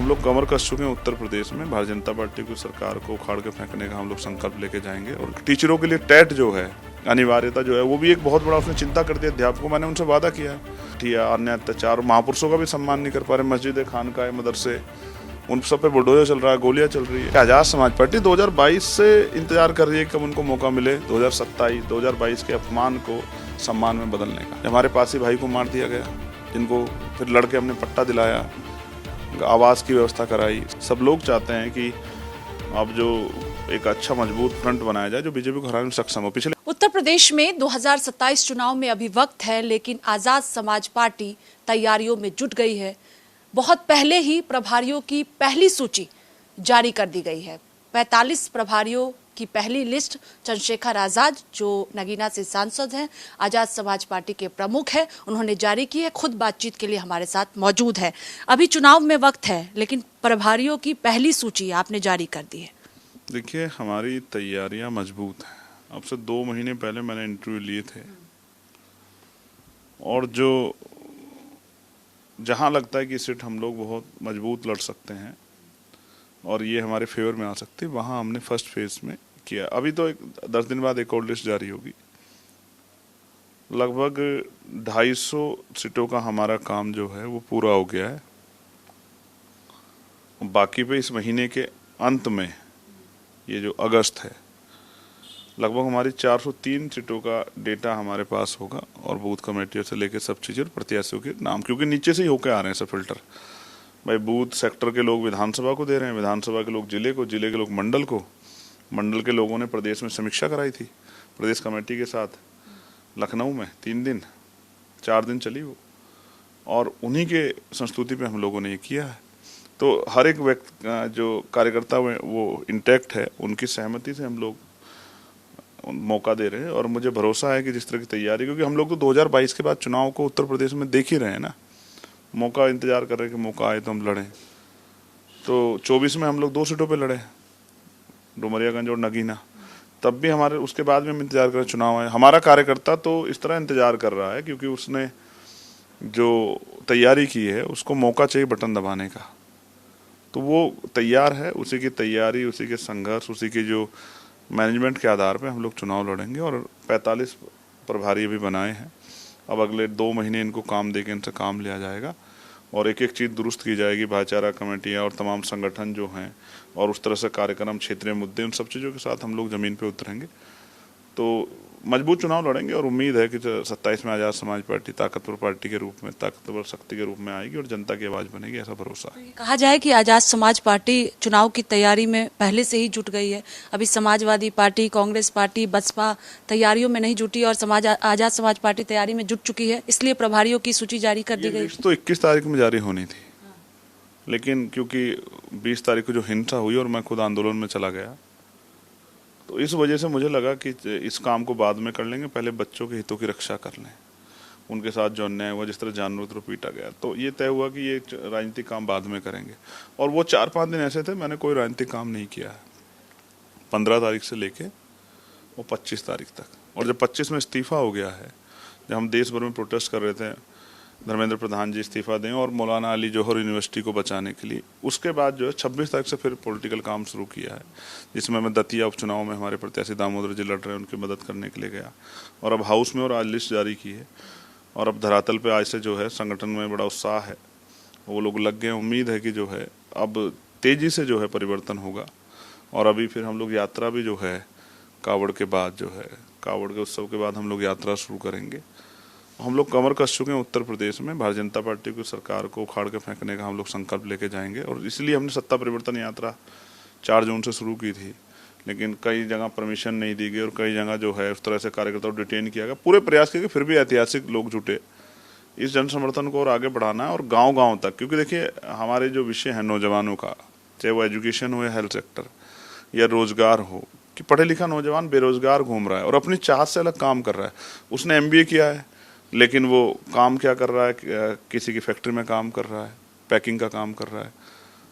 हम लोग कमर कस चुके हैं उत्तर प्रदेश में। भारतीय जनता पार्टी की सरकार को उखाड़ के फेंकने का हम लोग संकल्प लेके जाएंगे। और टीचरों के लिए टेट जो है, अनिवार्यता जो है, वो भी एक बहुत बड़ा उसने चिंता कर दिया। अध्यापकों, मैंने उनसे वादा किया है। अन्य अत्याचार, महापुरुषों का भी सम्मान नहीं कर पा रहे, मस्जिद, खानकाह, मदरसे, उन सब पे बुलडोजर चल रहा है, गोलियां चल रही है। आजाद समाज पार्टी 2022 से इंतजार कर रही है कब उनको मौका मिले 2022 के अपमान को सम्मान में बदलने का। हमारे पासी भाई को मार दिया गया, जिनको फिर लड़के हमने पट्टा दिलाया, आवास की व्यवस्था कराई। सब लोग चाहते हैं कि अब जो एक अच्छा मजबूत फ्रंट बनाया जाए जो बीजेपी को हराने में सक्षम हो। पिछले उत्तर प्रदेश में 2027 चुनाव में अभी वक्त है, लेकिन आजाद समाज पार्टी तैयारियों में जुट गई है। बहुत पहले ही प्रभारियों की पहली सूची जारी कर दी गई है। 45 प्रभारियों की पहली लिस्ट चंद्रशेखर आजाद, जो नगीना से सांसद हैं, आजाद समाज पार्टी के प्रमुख हैं, उन्होंने जारी की है। खुद बातचीत के लिए हमारे साथ मौजूद है। अभी चुनाव में वक्त है, लेकिन प्रभारियों की पहली सूची आपने जारी कर दी है। देखिए, हमारी तैयारियां मजबूत हैं। अब से 2 महीने पहले मैंने इंटरव्यू लिए थे, और जो जहां लगता है कि सीट हम लोग बहुत मजबूत लड़ सकते हैं और ये हमारे फेवर में आ सकती है, वहां हमने फर्स्ट फेज में किया। अभी तो 10 दिन बाद एक और लिस्ट जारी होगी। लगभग 250 सीटों का हमारा काम जो है वो पूरा हो गया है। बाकी पे इस महीने के अंत में, ये जो अगस्त है, लगभग हमारी 403 सीटों का डेटा हमारे पास होगा, और बूथ कमेटियों से लेकर सब चीज़ें और प्रत्याशियों के नाम, क्योंकि नीचे से ही होके आ रहे हैं सब फिल्टर। भाई, बूथ सेक्टर के लोग विधानसभा को दे रहे हैं, विधानसभा के लोग जिले को, जिले के लोग मंडल को, मंडल के लोगों ने प्रदेश में समीक्षा कराई थी प्रदेश कमेटी के साथ लखनऊ में 4 दिन चली वो, और उन्हीं के संस्तुति पे हम लोगों ने ये किया है। तो हर एक व्यक्ति जो कार्यकर्ता वो इंटैक्ट है, उनकी सहमति से हम लोग मौका दे रहे हैं। और मुझे भरोसा है कि जिस तरह की तैयारी, क्योंकि हम लोग तो 2022 के बाद चुनाव को उत्तर प्रदेश में देख ही रहे हैं ना, मौका इंतजार कर रहे हैं कि मौका आए तो हम लड़ें। तो 24 में हम लोग 2 सीटों पे लड़े, डुमरियागंज और नगीना, तब भी हमारे, उसके बाद भी हम इंतजार कर रहे चुनाव आए। हमारा कार्यकर्ता तो इस तरह इंतजार कर रहा है क्योंकि उसने जो तैयारी की है उसको मौका चाहिए बटन दबाने का, तो वो तैयार है। उसी की तैयारी, उसी के संघर्ष, उसी की जो मैनेजमेंट के आधार पे हम लोग चुनाव लड़ेंगे। और 45 प्रभारी भी बनाए हैं। अब अगले 2 महीने इनको काम देके इनसे काम लिया जाएगा और एक एक चीज़ दुरुस्त की जाएगी। भाईचारा कमेटियाँ और तमाम संगठन जो हैं, और उस तरह से कार्यक्रम, क्षेत्रीय मुद्दे, उन सब चीज़ों के साथ हम लोग ज़मीन पे उतरेंगे। तो मजबूत चुनाव लड़ेंगे, और उम्मीद है कि 27 में आज़ाद समाज पार्टी ताकतवर पार्टी के रूप में, ताकतवर शक्ति के रूप में आएगी और जनता की आवाज़ बनेगी, ऐसा भरोसा है। कहा जाए कि आजाद समाज पार्टी चुनाव की तैयारी में पहले से ही जुट गई है। अभी समाजवादी पार्टी, कांग्रेस पार्टी, बसपा तैयारियों में नहीं जुटी, और आजाद समाज पार्टी तैयारी में जुट चुकी है, इसलिए प्रभारियों की सूची जारी कर दी गई। तो 21 तारीख में जारी होनी थी, लेकिन क्योंकि 20 तारीख को जो हिंसा हुई और मैं खुद आंदोलन में चला गया, तो इस वजह से मुझे लगा कि इस काम को बाद में कर लेंगे, पहले बच्चों के हितों की रक्षा कर लें। उनके साथ जो अन्याय हुआ, जिस तरह जानवर तो पीटा गया, तो ये तय हुआ कि ये राजनीतिक काम बाद में करेंगे। और वो 4-5 दिन ऐसे थे, मैंने कोई राजनीतिक काम नहीं किया है 15 तारीख से लेके वो 25 तारीख तक। और जब 25 में इस्तीफा हो गया है, जब हम देश भर में प्रोटेस्ट कर रहे थे, धर्मेंद्र प्रधान जी इस्तीफा दें और मौलाना अली जौहर यूनिवर्सिटी को बचाने के लिए, उसके बाद जो है 26 तारीख से फिर पॉलिटिकल काम शुरू किया है, जिसमें मैं दतिया उपचुनाव में हमारे प्रत्याशी दामोदर जी लड़ रहे हैं, उनकी मदद करने के लिए गया। और अब हाउस में और आज लिस्ट जारी की है, और अब धरातल पे आज से जो है संगठन में बड़ा उत्साह है, वो लोग लग गए। उम्मीद है कि जो है अब तेज़ी से जो है परिवर्तन होगा। और अभी फिर हम लोग यात्रा भी जो है कावड़ के बाद, जो है कावड़ के उत्सव के बाद हम लोग यात्रा शुरू करेंगे। हम लोग कमर कस चुके हैं उत्तर प्रदेश में। भारतीय जनता पार्टी की सरकार को उखाड़ के फेंकने का हम लोग संकल्प लेके जाएंगे, और इसलिए हमने सत्ता परिवर्तन यात्रा 4 जून से शुरू की थी। लेकिन कई जगह परमिशन नहीं दी गई, और कई जगह जो है उस तरह से कार्यकर्ताओं को डिटेन किया गया। पूरे प्रयास किए, फिर भी ऐतिहासिक लोग जुटे इस जन समर्थन को और आगे बढ़ाना है, और गाँव-गाँव तक। क्योंकि देखिए, हमारे जो विषय है नौजवानों का, चाहे वो एजुकेशन हो या हेल्थ सेक्टर या रोजगार हो, कि पढ़े लिखा नौजवान बेरोजगार घूम रहा है और अपनी चाहत से अलग काम कर रहा है। उसने MBA किया है, लेकिन वो काम क्या कर रहा है, किसी की फैक्ट्री में काम कर रहा है, पैकिंग का काम कर रहा है।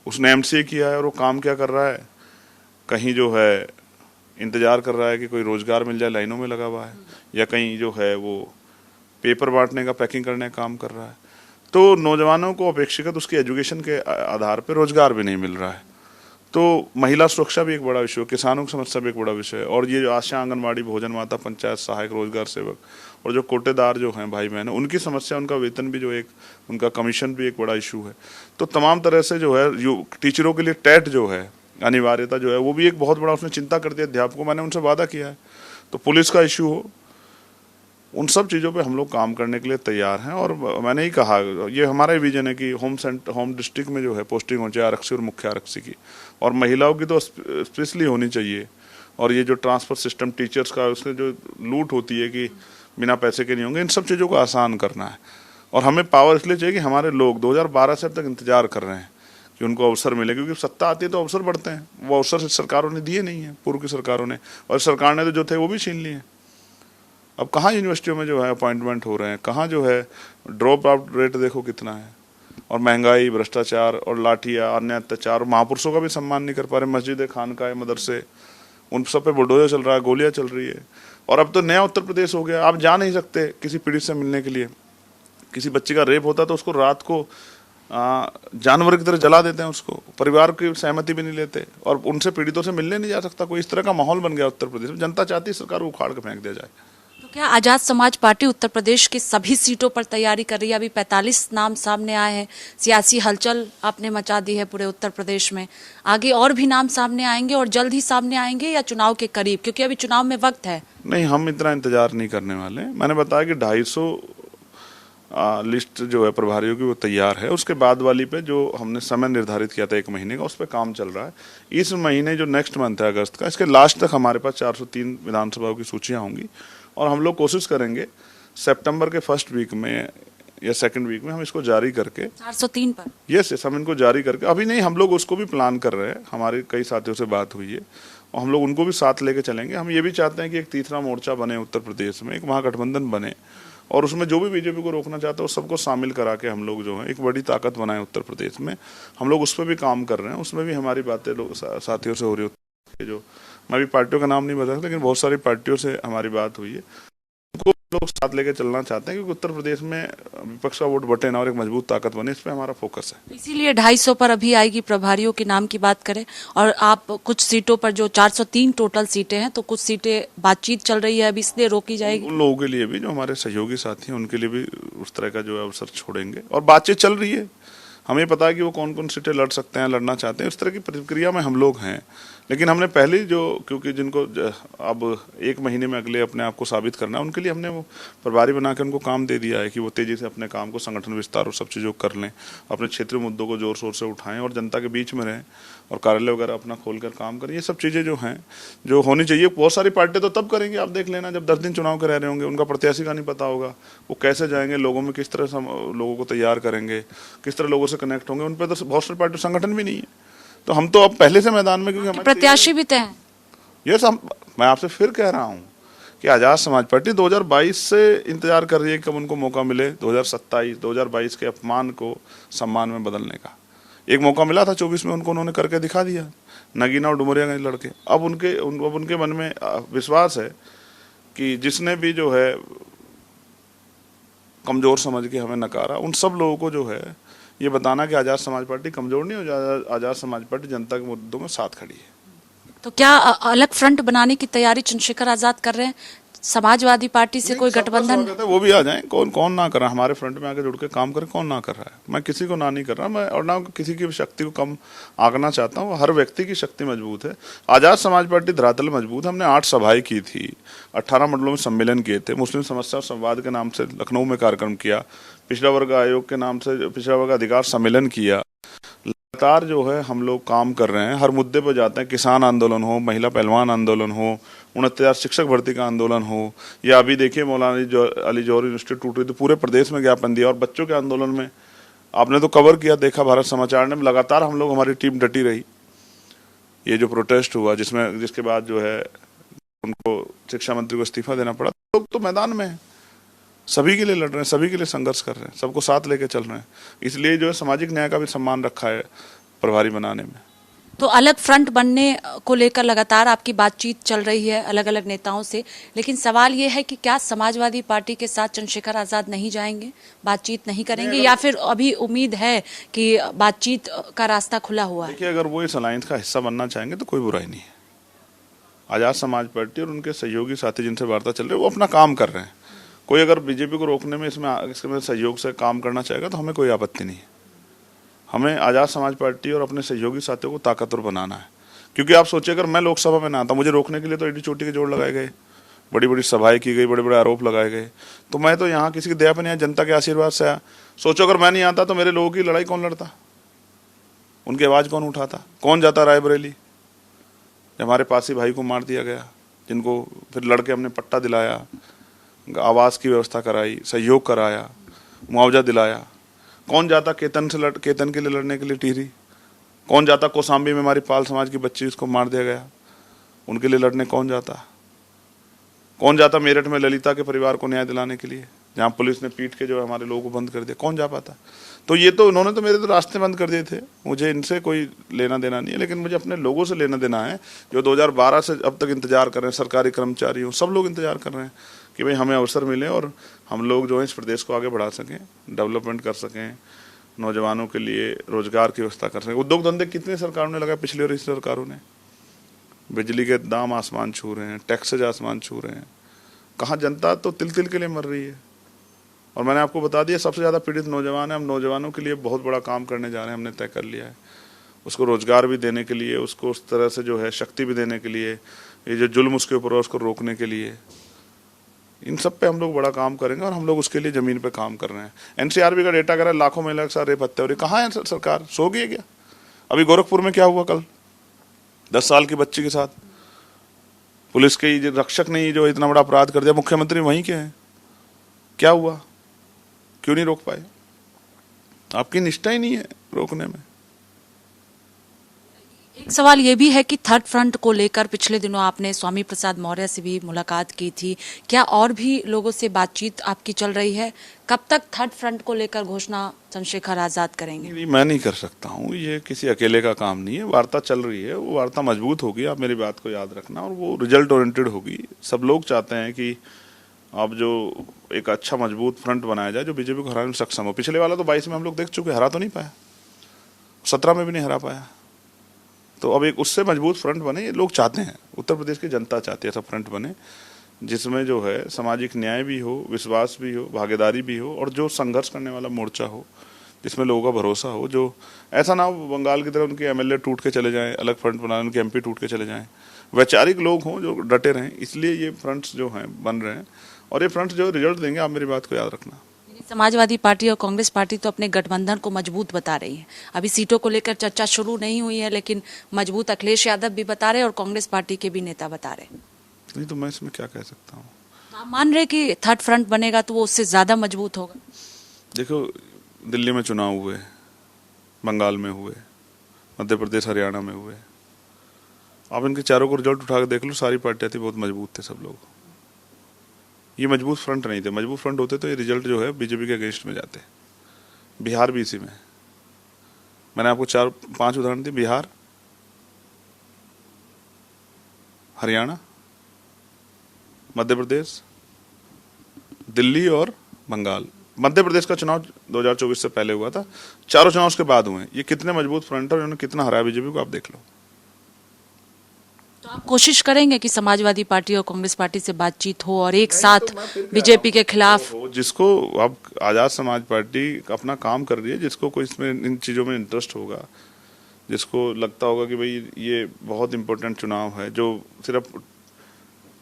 उसने MCA किया है और वो काम क्या कर रहा है, कहीं जो है इंतजार कर रहा है कि कोई रोजगार मिल जाए, लाइनों में लगा हुआ है, या कहीं जो है वो पेपर बांटने का, पैकिंग करने का काम कर रहा है। तो नौजवानों को अपेक्षाकृत उसकी एजुकेशन के आधार पर रोजगार भी नहीं मिल रहा है। तो महिला सुरक्षा भी एक बड़ा विषय है, किसानों की समस्या भी एक बड़ा विषय है, और ये जो आशा, आंगनबाड़ी, भोजन माता, पंचायत सहायक, रोजगार सेवक और जो कोटेदार जो हैं भाई बहन, उनकी समस्या, उनका वेतन भी जो एक, उनका कमीशन भी एक बड़ा इशू है। तो तमाम तरह से जो है टीचरों के लिए टेट जो है अनिवार्यता जो है वो भी एक बहुत बड़ा उसने चिंता कर दिया अध्यापकों। मैंने उनसे वादा किया है। तो पुलिस का इशू हो, उन सब चीज़ों पे हम लोग काम करने के लिए तैयार हैं। और मैंने ही कहा, ये हमारा ही विजन है कि होम डिस्ट्रिक्ट में जो है पोस्टिंग हो जाए आरक्षी और मुख्य आरक्षी की, और महिलाओं की तो स्पेशली होनी चाहिए। और ये जो ट्रांसफर सिस्टम टीचर्स का, उसमें जो लूट होती है कि बिना पैसे के नहीं होंगे, इन सब चीज़ों को आसान करना है। और हमें पावर इसलिए चाहिए कि हमारे लोग 2012 से अब तक इंतजार कर रहे हैं कि उनको अवसर मिले, क्योंकि सत्ता आती है तो अवसर बढ़ते हैं। वो अवसर सरकारों ने दिए नहीं है, पूर्व की सरकारों ने, और सरकार ने तो जो थे वो भी छीन लिए। अब कहाँ यूनिवर्सिटियों में जो है अपॉइंटमेंट हो रहे हैं, कहाँ जो है ड्रॉप आउट रेट देखो कितना है, और महंगाई, भ्रष्टाचार और लाठियाँ, अन्य अत्याचार। महापुरुषों का भी सम्मान नहीं कर पा रहे, मस्जिद, खानकाएं, मदरसे, उन सब पे बुलडोजर चल रहा है, गोलियां चल रही है। और अब तो नया उत्तर प्रदेश हो गया, आप जा नहीं सकते किसी पीड़ित से मिलने के लिए। किसी बच्चे का रेप होता तो उसको रात को जानवर की तरह जला देते हैं, उसको परिवार की सहमति भी नहीं लेते, और उनसे पीड़ितों से मिलने नहीं जा सकता कोई। इस तरह का माहौल बन गया उत्तर प्रदेश में। जनता चाहती है सरकार को उखाड़ के फेंक दिया जाए। तो क्या आजाद समाज पार्टी उत्तर प्रदेश की सभी सीटों पर तैयारी कर रही है? अभी 45 नाम सामने आए हैं, सियासी हलचल आपने मचा दी है पूरे उत्तर प्रदेश में। आगे और भी नाम सामने आएंगे और जल्द ही सामने आएंगे, या चुनाव के करीब, क्योंकि अभी चुनाव में वक्त है? नहीं, हम इतना इंतजार नहीं करने वाले। मैंने बताया कि 250 लिस्ट जो है प्रभारियों की वो तैयार है। उसके बाद वाली पे जो हमने समय निर्धारित किया था 1 महीने का, उस पर काम चल रहा है। इस महीने जो नेक्स्ट मंथ है अगस्त का, इसके लास्ट तक हमारे पास 403 विधानसभाओं की सूचियां होंगी, और हम लोग कोशिश करेंगे सितंबर के फर्स्ट वीक में या सेकंड वीक में हम इसको जारी करके 403 पर। यस, हम इनको जारी करके, अभी नहीं, हम लोग उसको भी प्लान कर रहे हैं। हमारे कई साथियों से बात हुई है और हम लोग उनको भी साथ लेके चलेंगे। हम ये भी चाहते हैं कि एक तीसरा मोर्चा बने उत्तर प्रदेश में, एक महागठबंधन बने, और उसमें जो भी बीजेपी को रोकना चाहता है उस सबको शामिल करा के हम लोग जो है एक बड़ी ताकत बनाए उत्तर प्रदेश में। हम लोग उस पर भी काम कर रहे हैं। उसमें भी हमारी बातें लोग साथियों से हो रही होती है। जो मैं भी पार्टियों का नाम नहीं बता सकता, लेकिन बहुत सारी पार्टियों से हमारी बात हुई है। उनको लोग साथ लेके चलना चाहते हैं, क्योंकि उत्तर प्रदेश में विपक्ष का वोट बटे ना और एक मजबूत ताकत बने, इस पे हमारा फोकस है। इसीलिए 250 पर अभी आएगी। प्रभारियों के नाम की बात करें, और आप कुछ सीटों पर, जो 403 टोटल सीटें हैं, तो कुछ सीटें बातचीत चल रही है अभी, इसलिए रोकी जाएगी। उन लोगों के लिए भी, जो हमारे सहयोगी साथी हैं, उनके लिए भी उस तरह का जो है अवसर छोड़ेंगे, और बातचीत चल रही है। हमें पता है कि वो कौन कौन सीटें लड़ सकते हैं, लड़ना चाहते हैं, उस तरह की प्रक्रिया में हम लोग हैं। लेकिन हमने पहले जो, क्योंकि जिनको अब 1 महीने में अगले अपने आप को साबित करना है, उनके लिए हमने वो प्रभारी बना के उनको काम दे दिया है कि वो तेजी से अपने काम को, संगठन विस्तार और सब चीज़ों को कर लें, अपने क्षेत्रीय मुद्दों को जोर शोर से उठाएं और जनता के बीच में रहें, और कार्यालय वगैरह अपना खोलकर काम करें। ये सब चीज़ें जो हैं, जो होनी चाहिए। बहुत सारी पार्टियां तो तब करेंगी, आप देख लेना, जब 10 दिन चुनाव के रह रहे होंगे, उनका प्रत्याशी का नहीं पता होगा, वो कैसे जाएंगे, लोगों में किस तरह से लोगों को तैयार करेंगे, किस तरह लोगों से कनेक्ट होंगे, उन पर तो बहुत सारी पार्टी संगठन भी नहीं है। तो हम तो अब पहले से मैदान में, क्योंकि हमारे प्रत्याशी भी तय हैं। यस, मैं आपसे फिर कह रहा हूँ कि आजाद समाज पार्टी 2022 से इंतजार कर रही है कब उनको मौका मिले 2022 के अपमान को सम्मान में बदलने का। एक मौका मिला था 24 में, उन्होंने करके दिखा दिया, नगीना और डुमरियागंज लड़के। अब उनके मन में विश्वास है कि जिसने भी जो है कमजोर समझ के हमें नकारा, उन सब लोगों को जो है ये बताना कि आजाद समाज पार्टी कमजोर नहीं हो, आजाद समाज पार्टी जनता के मुद्दों में साथ खड़ी है। तो क्या अलग फ्रंट बनाने की तैयारी चंद्रशेखर आजाद कर रहे हैं? समाजवादी पार्टी से कोई गठबंधन? वो भी आ जाएं, कौन ना कर रहा है हमारे फ्रंट में आके जुड़ के काम करे, कौन ना कर रहा है। मैं किसी को ना नहीं कर रहा, मैं और ना किसी की शक्ति को कम आंकना चाहता हूँ। हर व्यक्ति की शक्ति मजबूत है। आजाद समाज पार्टी धरातल मजबूत है। हमने 8 सभाएं की थी, 18 मंडलों में सम्मेलन किए थे, मुस्लिम समस्या और संवाद के नाम से लखनऊ में कार्यक्रम किया, पिछड़ा वर्ग आयोग के नाम से पिछड़ा वर्ग अधिकार सम्मेलन किया। लगातार जो है हम लोग काम कर रहे हैं, हर मुद्दे पर जाते हैं। किसान आंदोलन हो, महिला पहलवान आंदोलन हो, 69 शिक्षक भर्ती का आंदोलन हो, या अभी देखिए मौलाना अली जौहरी यूनिवर्सिटी टूट रही, तो पूरे प्रदेश में ज्ञापन दिया। और बच्चों के आंदोलन में आपने तो कवर किया, देखा भारत समाचार ने, लगातार हम लोग, हमारी टीम डटी रही। ये जो प्रोटेस्ट हुआ, जिसके बाद जो है उनको शिक्षा मंत्री को इस्तीफा देना पड़ा, लोग तो मैदान में है, सभी के लिए लड़ रहे हैं, सभी के लिए संघर्ष कर रहे हैं, सबको साथ लेके चल रहे हैं। इसलिए जो है सामाजिक न्याय का भी सम्मान रखा है प्रभारी बनाने में। तो अलग फ्रंट बनने को लेकर लगातार आपकी बातचीत चल रही है अलग अलग नेताओं से, लेकिन सवाल ये है कि क्या समाजवादी पार्टी के साथ चंद्रशेखर आजाद नहीं जाएंगे, बातचीत नहीं करेंगे, या फिर अभी उम्मीद है कि बातचीत का रास्ता खुला हुआ है? देखिए, अगर वो इस अलायंस का हिस्सा बनना चाहेंगे तो कोई बुराई नहीं है। आजाद समाज पार्टी और उनके सहयोगी साथी जिनसे वार्ता चल रही है वो अपना काम कर रहे हैं। कोई अगर बीजेपी को रोकने में इसमें सहयोग से काम करना चाहेगा तो हमें कोई आपत्ति नहीं है। हमें आजाद समाज पार्टी और अपने सहयोगी साथियों को ताकतवर बनाना है, क्योंकि आप सोचिए अगर मैं लोकसभा में ना आता, मुझे रोकने के लिए तो एडी चोटी के जोड़ लगाए गए, बड़ी बड़ी सभाएं की गई, बड़े बड़े आरोप लगाए गए। तो मैं तो यहाँ किसी की दया पर नहीं आया, जनता के आशीर्वाद से आया। सोचो अगर मैं नहीं आता तो मेरे लोगों की लड़ाई कौन लड़ता, उनकी आवाज़ कौन उठाता, कौन जाता रायबरेली जब हमारे पासी भाई को मार दिया गया, जिनको फिर लड़के हमने पट्टा दिलाया, आवास की व्यवस्था कराई, सहयोग कराया, मुआवजा दिलाया। कौन जाता केतन के लिए लड़ने के लिए टिहरी? कौन जाता कौसाम्बी में हमारी पाल समाज की बच्ची उसको मार दिया गया, उनके लिए लड़ने कौन जाता? कौन जाता मेरठ में ललिता के परिवार को न्याय दिलाने के लिए, जहाँ पुलिस ने पीट के जो है हमारे लोगों को बंद कर दिया? कौन जा पाता? तो ये तो उन्होंने तो मेरे तो रास्ते बंद कर दिए थे। मुझे इनसे कोई लेना देना नहीं है, लेकिन मुझे अपने लोगों से लेना देना है जो 2012 से अब तक इंतजार कर रहे हैं। सरकारी कर्मचारी हो, सब लोग इंतजार कर रहे हैं कि भाई हमें अवसर मिले और हम लोग जो है इस प्रदेश को आगे बढ़ा सकें, डेवलपमेंट कर सकें, नौजवानों के लिए रोजगार की व्यवस्था कर सकें। उद्योग धंधे कितने सरकारों ने लगाए, पिछली और इस सरकारों ने। बिजली के दाम आसमान छू रहे हैं, टैक्सेज आसमान छू रहे हैं। कहाँ जनता तो तिल तिल के लिए मर रही है। और मैंने आपको बता दिया सबसे ज़्यादा पीड़ित नौजवान है। हम नौजवानों के लिए बहुत बड़ा काम करने जा रहे हैं, हमने तय कर लिया है। उसको रोजगार भी देने के लिए, उसको उस तरह से जो है शक्ति भी देने के लिए, ये जो जुल्म उसके ऊपर है उसको रोकने के लिए, इन सब पे हम लोग बड़ा काम करेंगे। और हम लोग उसके लिए ज़मीन पे काम कर रहे हैं। एनसीआरबी का डेटा कर रहा है, लाखों महिला के साथ रेप हत्या हो रही। कहाँ है सरकार? सो गई है क्या? अभी गोरखपुर में क्या हुआ कल 10 साल की बच्ची के साथ? पुलिस के जो रक्षक ने जो इतना बड़ा अपराध कर दिया, मुख्यमंत्री वहीं के हैं। क्या हुआ? क्यों नहीं रोक पाए? आपकी निष्ठा ही नहीं है रोकने में। एक सवाल ये भी है कि थर्ड फ्रंट को लेकर पिछले दिनों आपने स्वामी प्रसाद मौर्य से भी मुलाकात की थी, क्या और भी लोगों से बातचीत आपकी चल रही है? कब तक थर्ड फ्रंट को लेकर घोषणा चंद्रशेखर आजाद करेंगे? नहीं, मैं नहीं कर सकता हूँ, ये किसी अकेले का काम नहीं है। वार्ता चल रही है, वो वार्ता मजबूत होगी, आप मेरी बात को याद रखना, और वो रिजल्ट ओरिएंटेड होगी। सब लोग चाहते हैं कि अब जो एक अच्छा मजबूत फ्रंट बनाया जाए जो बीजेपी को हराने में सक्षम हो। पिछले वाला तो 22 में हम लोग देख चुके, हरा तो नहीं पाया, 17 में भी नहीं हरा पाया। तो अब एक उससे मजबूत फ्रंट बने, ये लोग चाहते हैं, उत्तर प्रदेश की जनता चाहती है ऐसा फ्रंट बने जिसमें जो है सामाजिक न्याय भी हो, विश्वास भी हो, भागीदारी भी हो, और जो संघर्ष करने वाला मोर्चा हो जिसमें लोगों का भरोसा हो। जो ऐसा ना हो बंगाल की तरह उनके एमएलए टूट के चले जाएं, अलग फ्रंट बनाए उनके एमपी टूट के चले जाएं। वैचारिक लोग हों जो डटे रहें, इसलिए ये फ्रंट्स जो हैं बन रहे हैं, और ये फ्रंट जो रिजल्ट देंगे, आप मेरी बात को याद रखना। समाजवादी पार्टी और कांग्रेस पार्टी तो अपने गठबंधन को मजबूत बता रही है। अभी सीटों को लेकर चर्चा शुरू नहीं हुई है, लेकिन मजबूत अखिलेश यादव भी बता रहे हैं और कांग्रेस पार्टी के भी नेता बता रहे हैं। नहीं तो मैं इसमें क्या कह सकता हूँ। आप मान रहे कि थर्ड फ्रंट बनेगा तो वो उससे ज्यादा मजबूत होगा? देखो, दिल्ली में चुनाव हुए, बंगाल में हुए, मध्य प्रदेश हरियाणा में हुए, आप इनके चारों को रिजल्ट उठा के देख लो, सारी पार्टियां थी बहुत मजबूत थे सब लोग। ये मजबूत फ्रंट नहीं थे। मजबूत फ्रंट होते तो ये रिजल्ट जो है बीजेपी के अगेंस्ट में जाते। बिहार भी इसी में, मैंने आपको 4-5 उदाहरण दिए। बिहार, हरियाणा, मध्य प्रदेश, दिल्ली और बंगाल। मध्य प्रदेश का चुनाव 2024 से पहले हुआ था, चारों चुनाव उसके बाद हुए। ये कितने मजबूत फ्रंट है और इन्होंने कितना हराया बीजेपी को, आप देख लो। तो आप कोशिश करेंगे कि समाजवादी पार्टी और कांग्रेस पार्टी से बातचीत हो और एक साथ बीजेपी के खिलाफ? जिसको अब आजाद समाज पार्टी अपना काम कर रही है, जिसको कोई इसमें इन चीज़ों में इंटरेस्ट होगा, जिसको लगता होगा कि भाई ये बहुत इंपॉर्टेंट चुनाव है, जो सिर्फ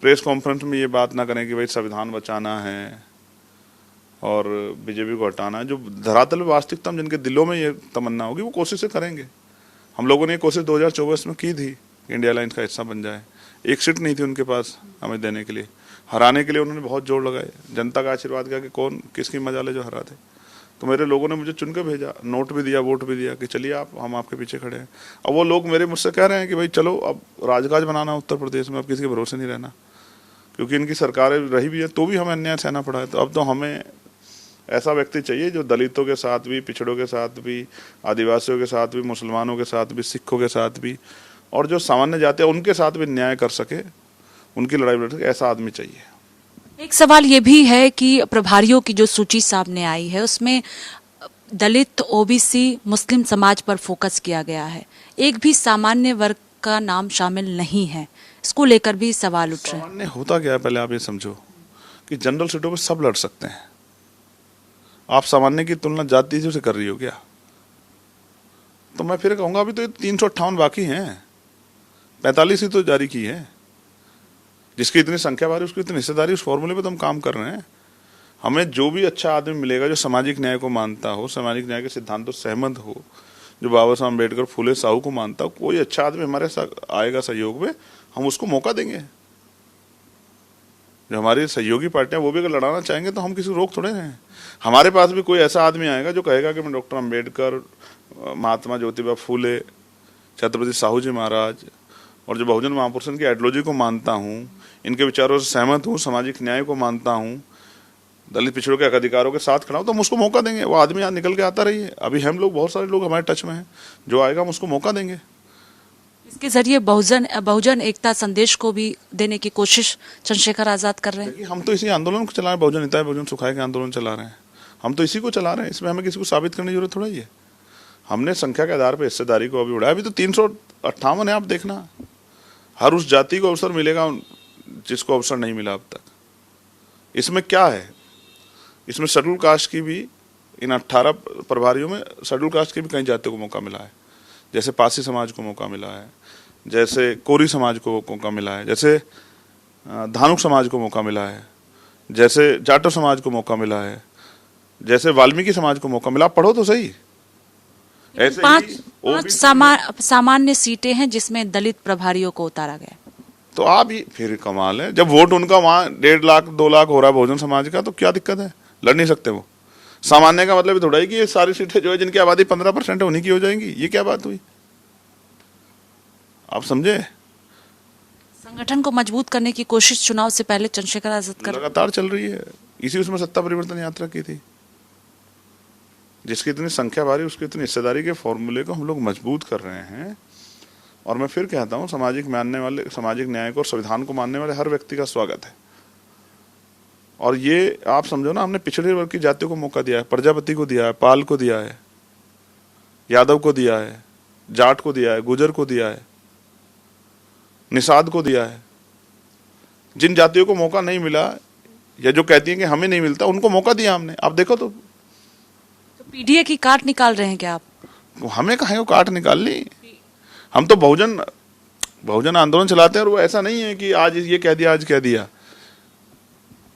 प्रेस कॉन्फ्रेंस में ये बात ना करें कि भाई संविधान बचाना है और बीजेपी को हटाना है, जो धरातल में वास्तविकता में जिनके दिलों में ये तमन्ना होगी वो कोशिशें करेंगे। हम लोगों ने ये कोशिश 2024 में की थी, इंडिया अलायंस का हिस्सा बन जाए। एक सीट नहीं थी उनके पास हमें देने के लिए, हराने के लिए उन्होंने बहुत जोर लगाए। जनता का आशीर्वाद किया कि कौन किसकी मजाले जो हरा थे। तो मेरे लोगों ने मुझे चुन के भेजा, नोट भी दिया, वोट भी दिया कि चलिए आप, हम आपके पीछे खड़े हैं। अब वो लोग मेरे मुझसे कह रहे हैं कि भाई चलो अब राजकाज बनाना उत्तर प्रदेश में, अब किसी के भरोसे नहीं रहना, क्योंकि इनकी सरकारें रही भी है तो भी हमें अन्याय सहना पड़ा है। तो अब तो हमें ऐसा व्यक्ति चाहिए जो दलितों के साथ भी, पिछड़ों के साथ भी, आदिवासियों के साथ भी, मुसलमानों के साथ भी, सिखों के साथ भी, और जो सामान्य जाति है उनके साथ भी न्याय कर सके, उनकी लड़ाई लड़ सके, ऐसा आदमी चाहिए। एक सवाल ये भी है कि प्रभारियों की जो सूची सामने आई है उसमें दलित, ओबीसी, मुस्लिम समाज पर फोकस किया गया है, एक भी सामान्य वर्ग का नाम शामिल नहीं है। इसको लेकर भी सवाल उठ रहे हैं। सामान्य होता क्या है, पहले आप ये समझो कि जनरल सीटों पे सब लड़ सकते हैं। आप सामान्य की तुलना जाति से कर रही हो क्या? तो मैं फिर कहूंगा अभी तो 358 बाकी हैं, 45 ही तो जारी की है। जिसकी इतनी संख्या बारी उसकी इतनी हिस्सेदारी, उस फॉर्मूले पे तो हम काम कर रहे हैं। हमें जो भी अच्छा आदमी मिलेगा जो सामाजिक न्याय को मानता हो, सामाजिक न्याय के सिद्धांतों से सहमत हो, जो बाबा साहब अम्बेडकर, फुले साहू को मानता हो, कोई अच्छा आदमी हमारे साथ आएगा सहयोग में, हम उसको मौका देंगे। जो हमारी सहयोगी पार्टियां वो भी अगर लड़ाना चाहेंगे तो हम किसी को रोक थोड़े हैं। हमारे पास भी कोई ऐसा आदमी आएगा जो कहेगा कि मैं डॉक्टर अम्बेडकर, महात्मा ज्योतिबा फूले, छत्रपति साहू जी महाराज और जो बहुजन महापुरुषों की आइडियोलॉजी को मानता हूँ, इनके विचारों से सहमत हूँ, सामाजिक न्याय को मानता हूँ, दलित पिछड़ों के अधिकारों के साथ खड़ा हूँ, तो हम उसको मौका देंगे। वो आदमी यहाँ निकल के आता रही है। अभी हम लोग, बहुत सारे लोग हमारे टच में हैं, जो आएगा हम उसको मौका देंगे। इसके जरिए बहुजन एकता संदेश को भी देने की कोशिश चंद्रशेखर आजाद कर रहे हैं। देखिए, हम तो इसी आंदोलन को चला रहे हैं, बहुजन हिताय बहुजन सुखाय के आंदोलन चला रहे हैं। हम तो इसी को चला रहे हैं, इसमें हमें किसी को साबित करने की जरूरत थोड़ा ही है। हमने संख्या के आधार पर हिस्सेदारी को अभी उड़ाया। अभी तो 358 है, आप देखना। हर उस जाति को अवसर मिलेगा जिसको अवसर नहीं मिला अब तक। इसमें क्या है, इसमें शेड्यूल कास्ट की भी, इन 18 प्रभारियों में शेड्यूल कास्ट की भी कई जातियों को मौका मिला है। जैसे पासी समाज को मौका मिला है, जैसे कोरी समाज को मौका मिला है, जैसे धानुक समाज को मौका मिला है, जैसे जाटो समाज को मौका मिला है, जैसे वाल्मीकि समाज को मौका मिला। आप पढ़ो तो सही। ऐसे पांच सामान्य सीटें हैं जिसमें दलित प्रभारियों को उतारा गया। तो आप ही फिर कमाल है, जब वोट उनका वहां 1.5 लाख 2 लाख हो रहा है बहुजन समाज का, तो क्या दिक्कत है? लड़ नहीं सकते वो? सामान्य का मतलब थोड़ा ही कि ये सारी सीटें जो है जिनकी आबादी 15% है उन्हीं की हो जाएंगी। ये क्या बात हुई? आप समझे? संगठन को मजबूत करने की कोशिश चुनाव से पहले चंद्रशेखर आजाद कर लगातार चल रही है। इसी उसमें सत्ता परिवर्तन यात्रा की थी। जिसकी इतनी संख्या भारी, उसकी इतनी हिस्सेदारी के फॉर्मूले को हम लोग मजबूत कर रहे हैं। और मैं फिर कहता हूँ, सामाजिक न्याय को और संविधान को मानने वाले हर व्यक्ति का स्वागत है। और ये आप समझो ना, हमने पिछड़े वर्ग की जातियों को मौका दिया है। प्रजापति को दिया है, पाल को दिया है, यादव को दिया है, जाट को दिया है, गुजर को दिया है, निषाद को दिया है। जिन जातियों को मौका नहीं मिला या जो कहती हैं कि हमें नहीं मिलता, उनको मौका दिया हमने। आप देखो तो पीडीए की काट निकाल रहे हैं क्या आप? हमें कहाँ वो काट निकाल ली? हम तो बहुजन आंदोलन चलाते हैं। और वो ऐसा नहीं है कि आज ये कह दिया, आज कह दिया।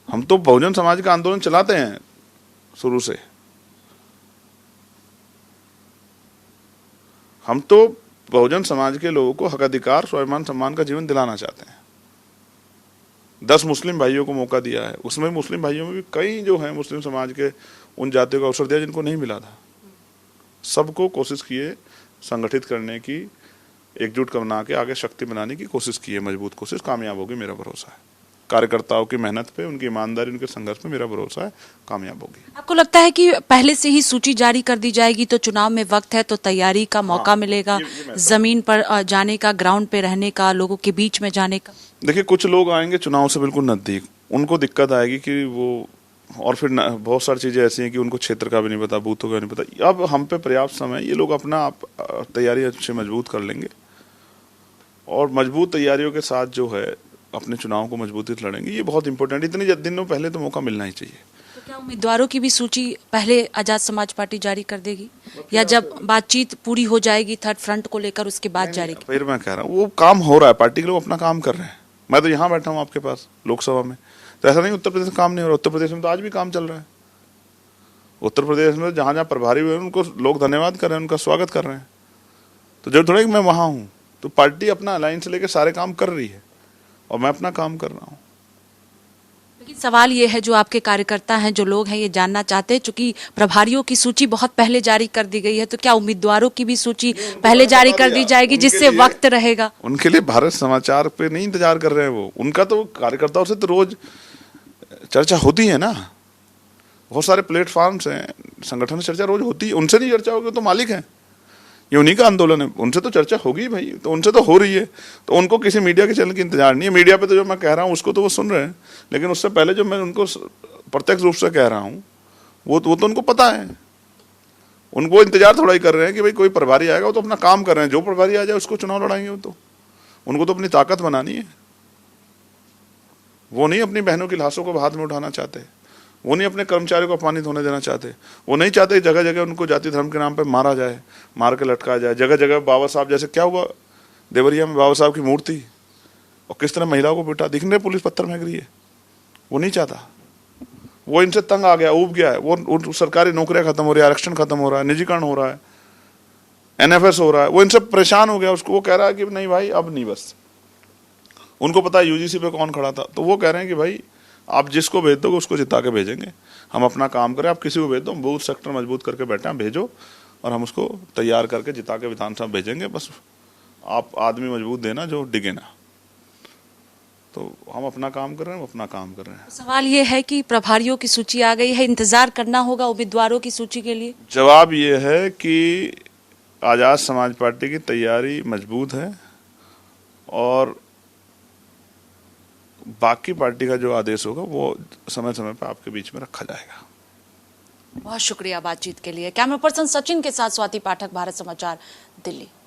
हम तो बहुजन समाज का आंदोलन चलाते हैं शुरू से। हम तो बहुजन समाज के लोगों को हक अधिकार, स्वाभिमान, सम्मान का जीवन दिलाना चाहते हैं। 10 मुस्लिम भाइयों को मौका दिया है। उसमें मुस्लिम भाइयों में भी कई जो हैं मुस्लिम समाज के, उन जातियों को अवसर दिया जिनको नहीं मिला था। सबको कोशिश किए संगठित करने की, एकजुट बना के आगे शक्ति बनाने की कोशिश की है। मजबूत कोशिश कामयाब होगी, मेरा भरोसा है। कार्यकर्ताओं की मेहनत पे, उनकी ईमानदारी, उनके संघर्ष पे मेरा भरोसा है, कामयाब होगी। आपको लगता है कि पहले से ही सूची जारी कर दी जाएगी तो चुनाव में वक्त है तो तैयारी का मौका मिलेगा, जमीन पर जाने का, ग्राउंड पे रहने का, लोगों के बीच में जाने का? देखिए, कुछ लोग आएंगे चुनाव से बिल्कुल नजदीक, उनको दिक्कत आएगी कि वो, और फिर बहुत सारी चीजें ऐसी हैं कि उनको क्षेत्र का भी नहीं पता, बूथों का नहीं पता। अब हम पे पर्याप्त समय, ये लोग अपना आप तैयारी अच्छे मजबूत कर लेंगे और मजबूत तैयारियों के साथ जो है अपने चुनाव को मजबूती से लड़ेंगे। ये बहुत इंपॉर्टेंट। इतने दिनों पहले तो मौका मिलना ही चाहिए। तो क्या उम्मीदवारों की भी सूची पहले आजाद समाज पार्टी जारी कर देगी, या जब बातचीत पूरी हो जाएगी थर्ड फ्रंट को लेकर उसके बाद जारी? फिर मैं कह रहा हूँ, वो काम हो रहा है, पार्टी के लोग अपना काम कर रहे हैं। मैं तो यहाँ बैठा हूँ आपके पास लोकसभा में, तो ऐसा नहीं उत्तर प्रदेश में काम नहीं हो रहा। उत्तर प्रदेश में तो आज भी काम चल रहा है। उत्तर प्रदेश में जहाँ जहाँ प्रभारी हुए उनको लोग धन्यवाद कर रहे हैं, उनका स्वागत कर रहे हैं। तो जब थोड़ा कि मैं वहाँ हूँ, तो पार्टी अपना अलायंस लेकर सारे काम कर रही है और मैं अपना काम कर रहा हूँ। लेकिन सवाल ये है, जो आपके कार्यकर्ता हैं, जो लोग हैं, ये जानना चाहते हैं, चूंकि प्रभारियों की सूची बहुत पहले जारी कर दी गई है, तो क्या उम्मीदवारों की भी सूची पहले जारी कर दी जाएगी जिससे वक्त रहेगा? उनके लिए भारत समाचार पे नहीं इंतजार कर रहे हैं वो। उनका तो कार्यकर्ताओं से तो रोज चर्चा होती है ना। बहुत सारे प्लेटफॉर्म्स हैं, संगठन से चर्चा रोज होती है, उनसे नहीं चर्चा होगी तो मालिक हैं, ये उन्हीं का आंदोलन है, उनसे तो चर्चा होगी भाई, तो उनसे तो हो रही है, तो उनको किसी मीडिया के चैनल की इंतजार नहीं है। मीडिया पे तो जो मैं कह रहा हूँ उसको तो वो सुन रहे हैं, लेकिन उससे पहले जो मैं उनको प्रत्यक्ष रूप से कह रहा हूँ वो तो उनको पता है, उनको इंतजार थोड़ा ही कर रहे हैं कि भाई कोई प्रभारी आएगा, वो तो अपना काम कर रहे हैं, जो प्रभारी आ जाए उसको चुनाव लड़ाएंगे, वो तो उनको तो अपनी ताकत बनानी है, वो नहीं अपनी बहनों की लाशों को हाथ में उठाना चाहते, वो नहीं अपने कर्मचारियों को अपमानित होने देना चाहते, वो नहीं चाहते जगह जगह उनको जाति धर्म के नाम पे मारा जाए, मार के लटकाया जाए, जगह जगह बाबा साहब, जैसे क्या हुआ देवरिया में बाबा साहब की मूर्ति और किस तरह महिलाओं को पीटा, दिखने पुलिस पत्थर फेंक रही है, वो नहीं चाहता, वो इनसे तंग आ गया, ऊब गया है, वो सरकारी नौकरियां खत्म हो रही है, आरक्षण खत्म हो रहा है, निजीकरण हो रहा है, NFS हो रहा है, वो इनसे परेशान हो गया, उसको वो कह रहा है कि नहीं भाई अब नहीं, बस उनको पता है UGC पे कौन खड़ा था, तो वो कह रहे हैं कि भाई आप जिसको भेज दोगे उसको जिता के भेजेंगे, हम अपना काम करें, आप किसी को भेज दो, हम बूथ सेक्टर मजबूत करके बैठे हैं, भेजो और हम उसको तैयार करके जिता के विधानसभा भेजेंगे, बस आप आदमी मजबूत देना जो डिगे ना। तो हम अपना काम कर रहे हैं, वो अपना काम कर रहे हैं। सवाल ये है कि प्रभारियों की सूची आ गई है, इंतजार करना होगा उम्मीदवारों की सूची के लिए। जवाब ये है कि आज़ाद समाज पार्टी की तैयारी मजबूत है और बाकी पार्टी का जो आदेश होगा वो समय समय पर आपके बीच में रखा जाएगा। बहुत शुक्रिया बातचीत के लिए। कैमरा पर्सन सचिन के साथ स्वाति पाठक, भारत समाचार, दिल्ली।